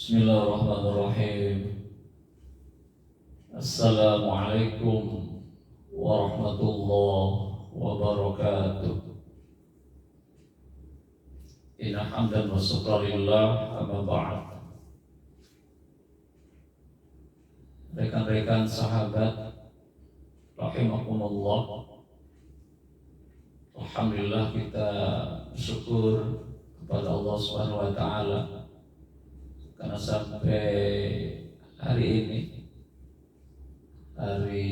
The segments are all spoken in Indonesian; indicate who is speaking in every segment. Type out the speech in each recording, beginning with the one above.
Speaker 1: Bismillahirrahmanirrahim. Assalamualaikum warahmatullahi wabarakatuh. Inna hamdan wa syukra lillah, amma ba'd. Rekan-rekan sahabat rahimakumullah, alhamdulillah kita bersyukur kepada Allah Subhanahu wa taala karena sampai hari ini, hari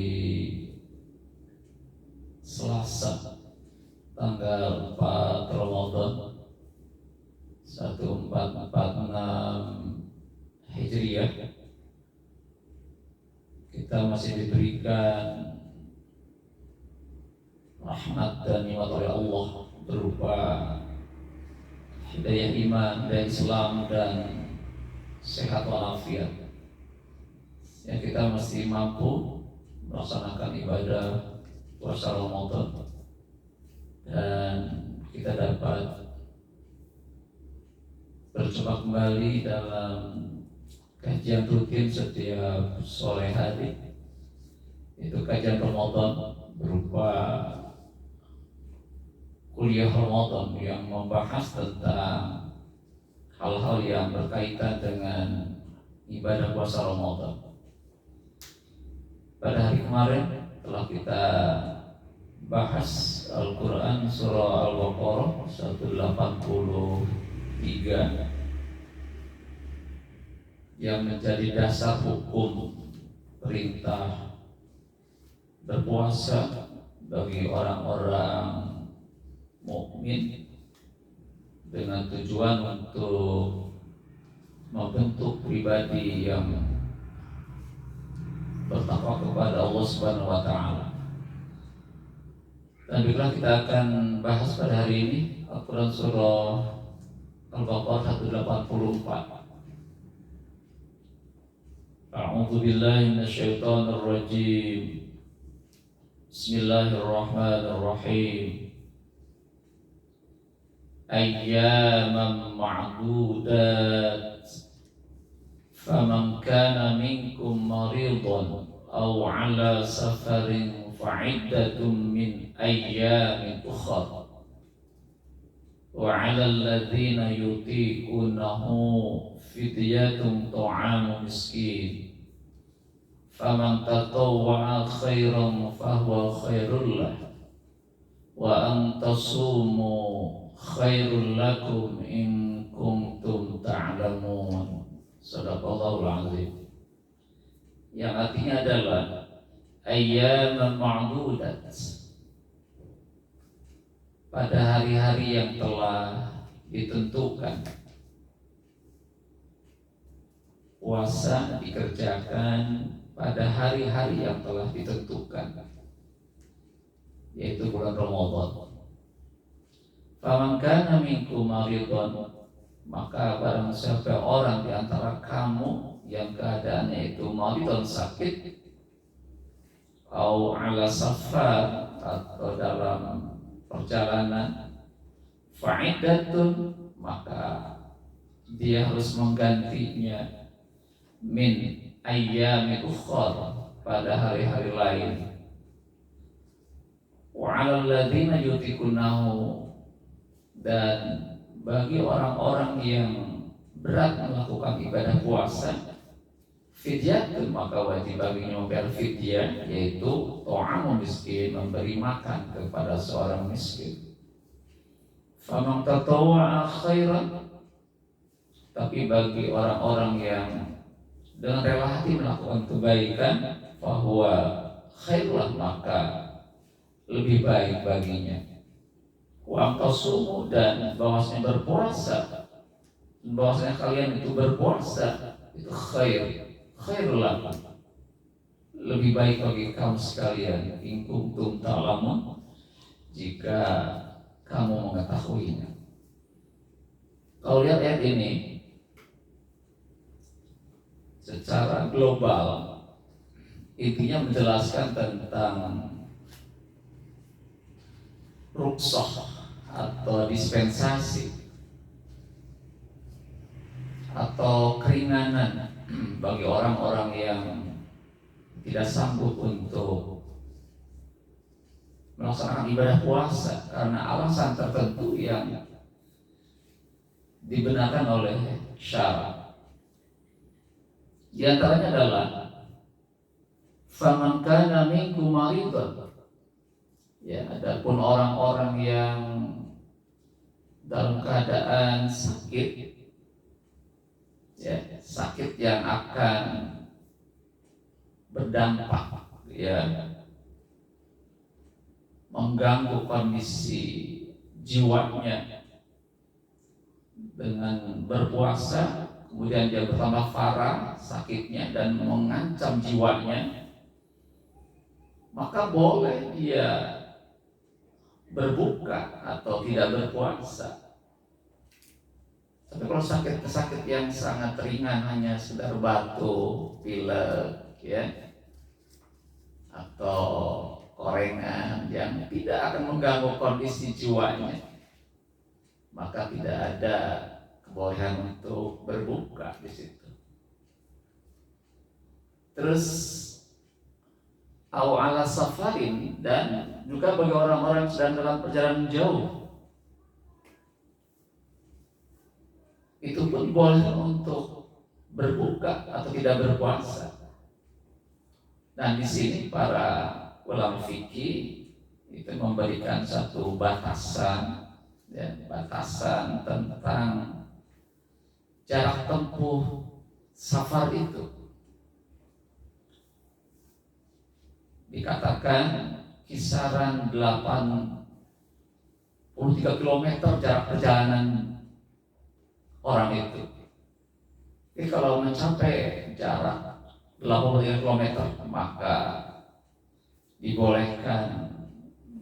Speaker 1: Selasa tanggal 4 Ramadan 1446 Hijriah, kita masih diberikan rahmat dan nikmat oleh Allah berupa hidayah iman dan Islam dan sehat walafiat, yang kita masih mampu melaksanakan ibadah puasa Ramadan, dan kita dapat berjumpa kembali dalam kajian rutin setiap sore hari. Itu kajian Ramadan berupa kuliah Ramadan yang membahas tentang hal-hal yang berkaitan dengan ibadah puasa Ramadan. Pada hari kemarin telah kita bahas Al-Quran surah Al-Baqarah 183 yang menjadi dasar hukum perintah berpuasa bagi orang-orang mukmin, dengan tujuan untuk membentuk pribadi yang bertakwa kepada Allah Subhanahu wa taala. Dan bila kita akan bahas pada hari ini Al-Quran surah Al-Baqarah 184. A'udzu billahi minasyaitonir rajim. Bismillahirrahmanirrahim. Ayyaman ma'dudat, faman kana minkum maridan aw ala safarin fa'iddatun min ayyamin ukhra, wa 'ala alladhina yutiqunahu fidyatun ta'amu miskin, faman tatawwa'a khairan fahuwa khairul lahu, wa an tasumu khairul lakum in kuntum ta'lamun. Shadaqallahul azim. Yang artinya adalah ayyaman ma'dudat, pada hari-hari yang telah ditentukan. Puasa dikerjakan pada hari-hari yang telah ditentukan, yaitu bulan Ramadan. Faman kana minkum maridan, maka barang siapa orang di antara kamu yang keadaannya itu maridan, sakit, au ala safar, atau dalam perjalanan, fa'iddatun, maka dia harus menggantinya min ayyami ukhra, pada hari-hari lain. Wa 'alal ladzina yutiqunahu, dan bagi orang-orang yang berat melakukan ibadah puasa, fidyatun, maka wajib baginya membayar fidyah, yaitu ta'amu miskin, memberi makan kepada seorang miskin. Faman tatawwa'a khairan, tapi bagi orang-orang yang dengan rela hati melakukan kebaikan, fahuwa khairul, maka lebih baik baginya. Wa antasumu, dan bahwasanya berpuasa, bahwasanya kalian itu berpuasa itu khairul lakum, lebih baik bagi kamu sekalian, in kuntum ta'lamun, jika kamu mengetahuinya. Kalau lihat ayat ini secara global, intinya menjelaskan tentang rukhsah atau dispensasi atau keringanan bagi orang-orang yang tidak sanggup untuk melaksanakan ibadah puasa karena alasan tertentu yang dibenarkan oleh syara. Di antaranya adalah faman kana minkum maridun. Ya, adapun orang-orang yang dalam keadaan sakit, ya, sakit yang akan berdampak, ya, mengganggu kondisi jiwanya dengan berpuasa, kemudian dia bertambah parah sakitnya dan mengancam jiwanya, maka boleh dia berbuka atau tidak berpuasa. Tapi kalau sakit yang sangat ringan, hanya sekedar batuk, pilek, ya, atau korengan yang tidak akan mengganggu kondisi jiwanya, maka tidak ada kebolehan untuk berbuka di situ. Terus au ala safarin, dan juga bagi orang-orang yang sedang dalam perjalanan jauh, itu pun boleh untuk berbuka atau tidak berpuasa. Dan di sini para ulama fikih itu memberikan satu batasan, ya, batasan tentang jarak tempuh safar itu. Dikatakan kisaran 83 km jarak perjalanan orang itu. Jadi kalau mencapai jarak 83 km, maka dibolehkan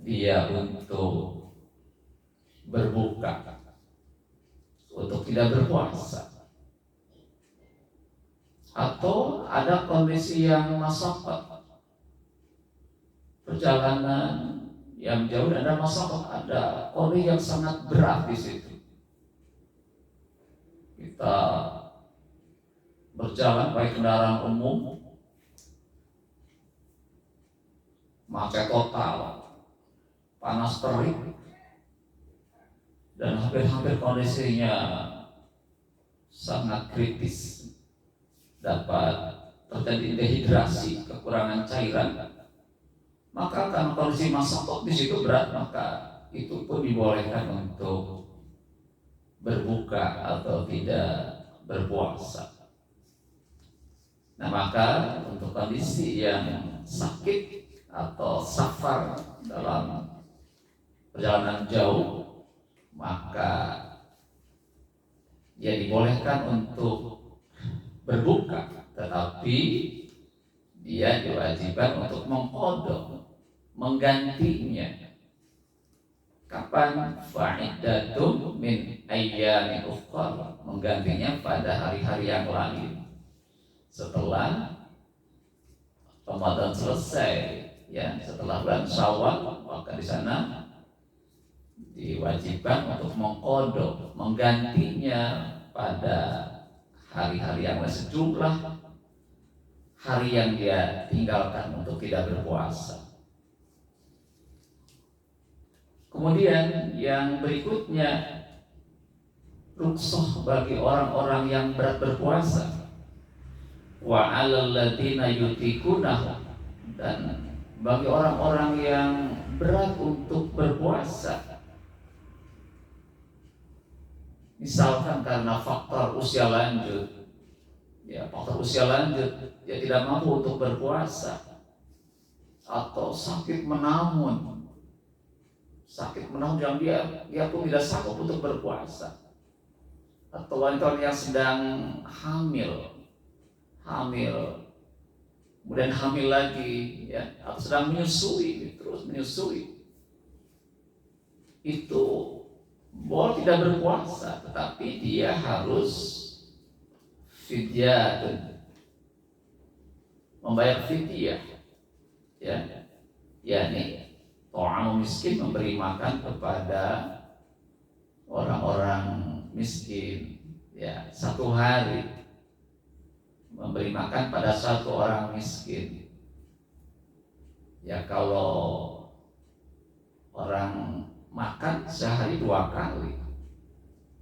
Speaker 1: dia untuk berbuka, untuk tidak berpuasa. Atau ada kondisi yang masyarakat, perjalanan yang jauh, dan ada masyarakat, ada kondisi yang sangat berat di situ. Kita berjalan pakai kendaraan umum, macet total, panas terik, dan hampir-hampir kondisinya sangat kritis, dapat terjadi dehidrasi, kekurangan cairan. Maka karena kondisi masyarakat di situ berat, maka itu pun dibolehkan untuk berbuka atau tidak berpuasa. Nah, maka untuk kondisi yang sakit atau safar dalam perjalanan jauh, maka dia dibolehkan untuk berbuka, tetapi dia diwajibkan untuk mengqadha, menggantinya. Kapan? Fa'iddatun min ayyamin ukhra, menggantinya pada hari-hari yang lain setelah Ramadan selesai, ya, setelah bulan Syawal, maka di sana diwajibkan untuk mengqadha, menggantinya pada hari-hari yang lain, sejumlah hari yang dia tinggalkan untuk tidak berpuasa. Kemudian yang berikutnya, rukhsah bagi orang-orang yang berat berpuasa. Wa 'alal ladzina yutiqunahu, dan bagi orang-orang yang berat untuk berpuasa, misalkan karena faktor usia lanjut, ya, faktor usia lanjut, dia tidak mampu untuk berpuasa, atau sakit menamun yang dia pun tidak sanggup untuk berpuasa, atau wanita yang sedang hamil, kemudian hamil lagi, ya, atau sedang terus menyusui, itu boleh tidak berpuasa, tetapi dia harus fidyah, membayar fidyah, ya, yakni ta'am miskin, memberi makan kepada orang-orang miskin, ya, 1 hari memberi makan pada satu orang miskin. Ya kalau orang makan sehari 2 kali,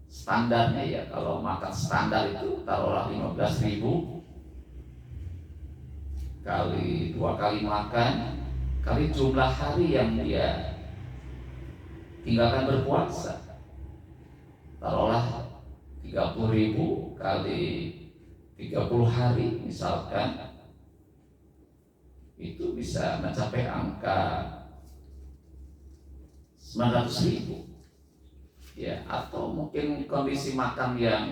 Speaker 1: standarnya ya kalau makan standar itu taruhlah 15.000 kali 2 kali makan kali jumlah hari yang dia tinggalkan berpuasa, taruhlah 30.000 kali 30 hari misalkan, itu bisa mencapai angka 900.000 ya. Atau mungkin kondisi makan yang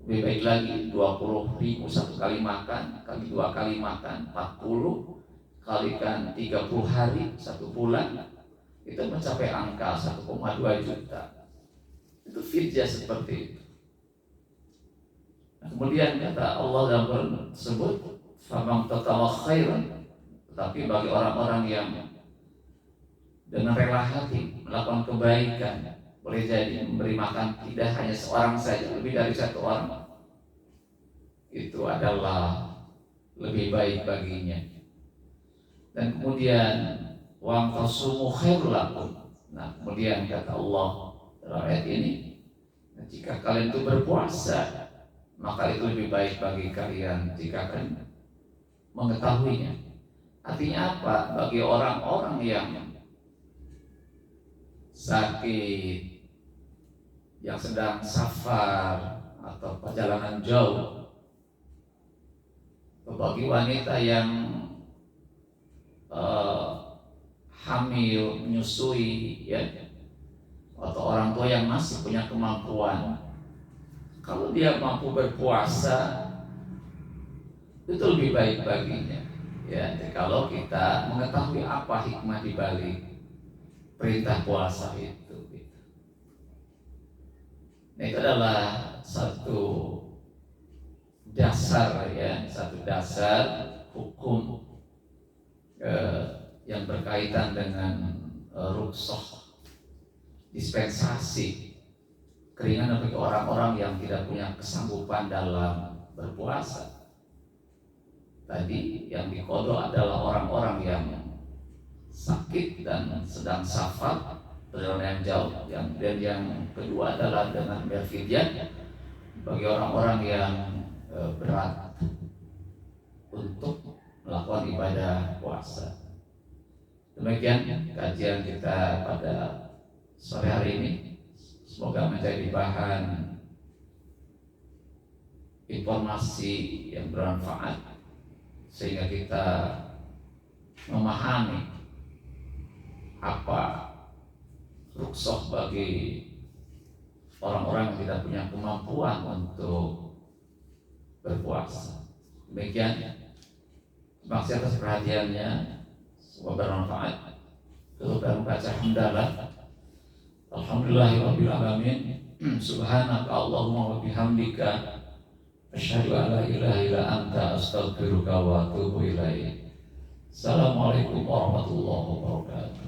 Speaker 1: lebih baik lagi, 20.000 satu kali makan kali 2 kali makan 40 kalikan 30 hari 1 bulan, itu mencapai angka 1,2 juta. Itu fidyah seperti itu. Nah, kemudian kata Allah dalam Quran tersebut, "Faman tatawa khairan," tetapi bagi orang-orang yang dengan rela hati melakukan kebaikan, boleh jadi memberi makan tidak hanya seorang saja, lebih dari satu orang, itu adalah lebih baik baginya. Dan kemudian wa tasumu khairul lakum. Nah, kemudian kata Allah dalam ayat ini, jika kalian itu berpuasa, maka itu lebih baik bagi kalian jika kalian mengetahuinya. Artinya apa? Bagi orang-orang yang sakit, yang sedang safar atau perjalanan jauh, bagi wanita yang hamil, menyusui, ya, atau orang tua yang masih punya kemampuan, kalau dia mampu berpuasa, itu lebih baik baginya. Ya, kalau kita mengetahui apa hikmah di balik perintah puasa itu. Nah, itu adalah satu dasar ya, satu dasar hukum yang berkaitan dengan rukhsah, dispensasi keringanan bagi orang-orang yang tidak punya kesanggupan dalam berpuasa. Tadi yang diqadha adalah orang-orang yang sakit dan sedang safar, perjalanan yang jauh. Dan yang kedua adalah dengan berfidyah bagi orang-orang yang berat untuk melakukan ibadah puasa. Demikian kajian kita pada sore hari ini. Semoga menjadi bahan informasi yang bermanfaat sehingga kita memahami apa rukhsah bagi orang-orang yang tidak punya kemampuan untuk berpuasa. Demikian, terima kasih atas perhatiannya. Semoga bermanfaat. Tutup dan membaca hamdalah. Alhamdulillahirabbil alamin. Subhanaka Allahumma wa bihamdika asyhadu an la ilaha illa anta astaghfiruka wa atubu ilaik. Assalamualaikum warahmatullahi wabarakatuh.